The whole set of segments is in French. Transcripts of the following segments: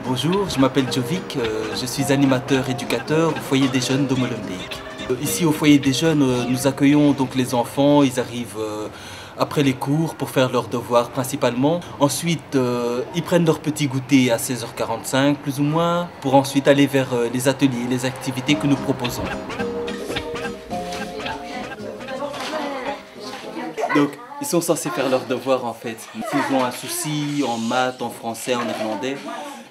Bonjour, je m'appelle Jovic, je suis animateur éducateur au foyer des jeunes de Molenbeek. Ici au foyer des jeunes, nous accueillons donc les enfants, ils arrivent après les cours pour faire leurs devoirs principalement. Ensuite, ils prennent leur petit goûter à 16h45 plus ou moins, pour ensuite aller vers les ateliers, les activités que nous proposons. Donc, ils sont censés faire leurs devoirs en fait. S'ils ont un souci en maths, en français, en néerlandais,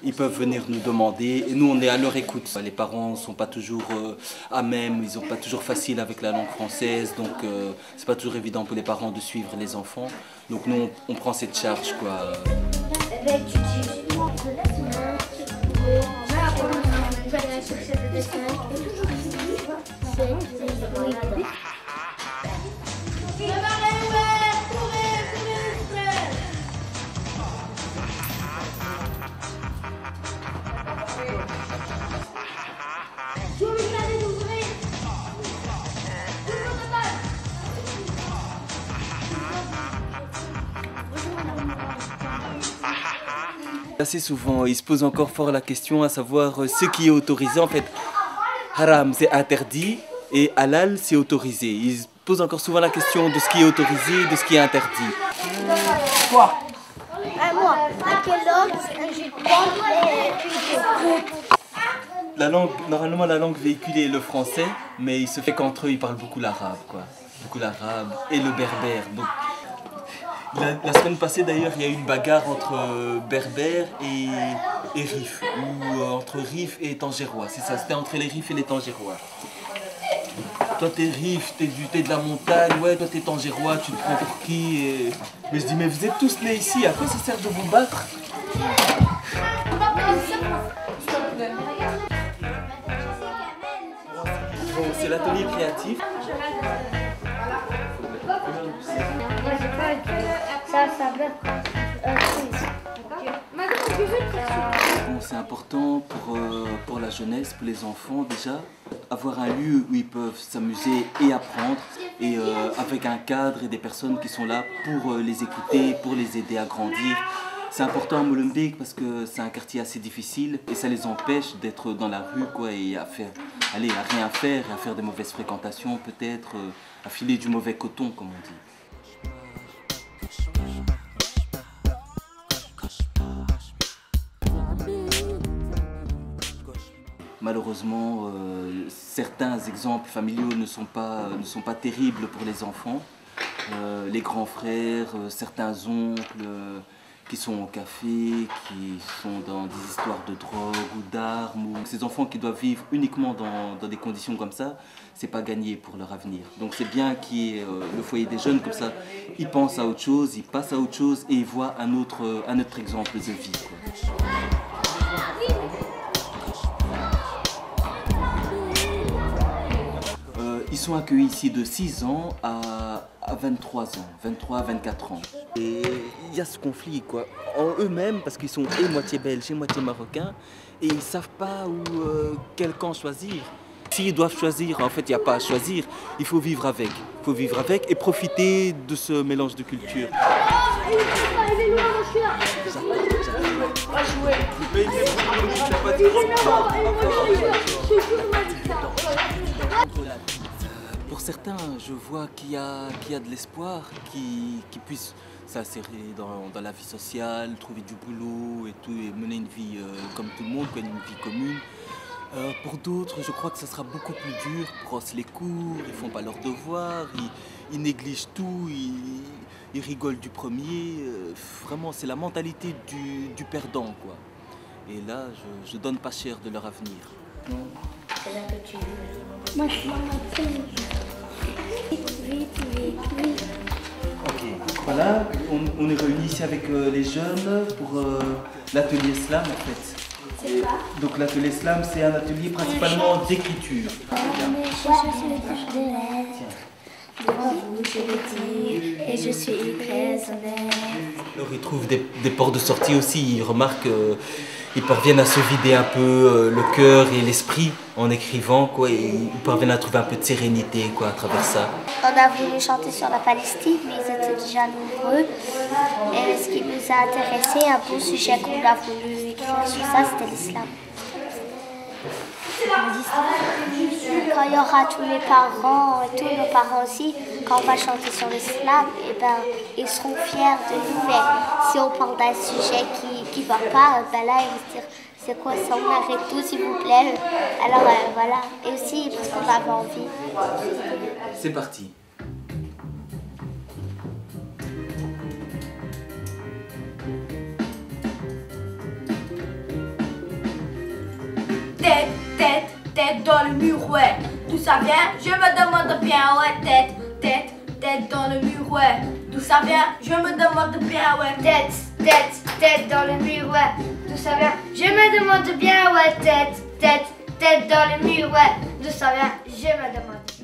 ils peuvent venir nous demander et nous on est à leur écoute. Les parents ne sont pas toujours à même, ils n'ont pas toujours facile avec la langue française, donc c'est pas toujours évident pour les parents de suivre les enfants. Donc nous on prend cette charge quoi. Assez souvent, ils se posent encore fort la question à savoir ce qui est autorisé. En fait, haram c'est interdit et halal c'est autorisé. Ils se posent encore souvent la question de ce qui est autorisé et de ce qui est interdit. Quoi? Moi, à quelle langue j'ai La langue, normalement la langue véhiculée est le français, mais il se fait qu'entre eux ils parlent beaucoup l'arabe quoi. Beaucoup l'arabe et le berbère. Donc, la semaine passée d'ailleurs il y a eu une bagarre entre berbères et Rif, ou entre Rif et Tangérois, c'est ça, c'était entre les Rif et les Tangérois. Toi t'es Rif, t'es de la montagne, ouais toi t'es Tangérois, tu te prends pour qui et... Mais je dis mais vous êtes tous nés ici, à quoi ça sert de vous battre? Bon, c'est l'atelier créatif. C'est important pour la jeunesse, pour les enfants déjà, avoir un lieu où ils peuvent s'amuser et apprendre, et avec un cadre et des personnes qui sont là pour les écouter, pour les aider à grandir. C'est important à Molenbeek parce que c'est un quartier assez difficile et ça les empêche d'être dans la rue quoi, et à rien faire et à faire des mauvaises fréquentations peut-être, à filer du mauvais coton comme on dit. Malheureusement, certains exemples familiaux ne sont pas terribles pour les enfants. Les grands frères, certains oncles qui sont au café, qui sont dans des histoires de drogue ou d'armes. Ces enfants qui doivent vivre uniquement dans des conditions comme ça, c'est pas gagné pour leur avenir. Donc c'est bien qu'il y ait le foyer des jeunes, comme ça ils pensent à autre chose, ils passent à autre chose et ils voient un autre exemple de vie, quoi. Ils sont accueillis ici de 6 ans à 23 ans, 23 à 24 ans. Et il y a ce conflit quoi, en eux-mêmes, parce qu'ils sont et moitié belges et moitié marocains, et ils ne savent pas quel camp choisir. S'ils doivent choisir, en fait il n'y a pas à choisir, il faut vivre avec. Il faut vivre avec et profiter de ce mélange de cultures. Pour certains, je vois qu'il y a de l'espoir, qui puissent s'insérer dans la vie sociale, trouver du boulot et tout, et mener une vie comme tout le monde, une vie commune. Pour d'autres, je crois que ça sera beaucoup plus dur, ils brossent les cours, ils font pas leurs devoirs, ils négligent tout, ils rigolent du premier. Vraiment, c'est la mentalité du perdant, quoi. Et là, je donne pas cher de leur avenir. C'est là que tu veux. Moi, Ok, voilà, on est réunis ici avec les jeunes pour l'atelier slam en fait. Et donc l'atelier slam c'est un atelier principalement d'écriture. Devant vous, je le dis, et je suis très honnête. Alors ils trouvent des portes de sortie aussi, ils remarquent qu'ils parviennent à se vider un peu le cœur et l'esprit en écrivant, quoi, et ils parviennent à trouver un peu de sérénité, quoi, à travers ça. On a voulu chanter sur la Palestine, mais ils étaient déjà nombreux. Et ce qui nous a intéressé, un beau sujet qu'on a voulu écrire sur ça, c'était l'islam. Quand il y aura tous les parents et tous nos parents aussi, quand on va chanter sur l'islam, eh ben, ils seront fiers de nous. Mais si on parle d'un sujet qui ne va pas, ben là, ils vont se dire c'est quoi ça, on arrête tout s'il vous plaît. Alors voilà, et aussi parce qu'on avait envie. C'est parti. Tête, tête, tête dans le mur, ouais. D'où ça vient? Je me demande bien, ouais. Tête, tête, tête dans le mur, ouais. D'où ça vient? Je me demande bien, ouais. Tête, tête, tête dans le mur, ouais. D'où ça vient? Je me demande bien, ouais. Tête, tête, tête dans le mur, ouais. D'où ça vient? Je me demande bien.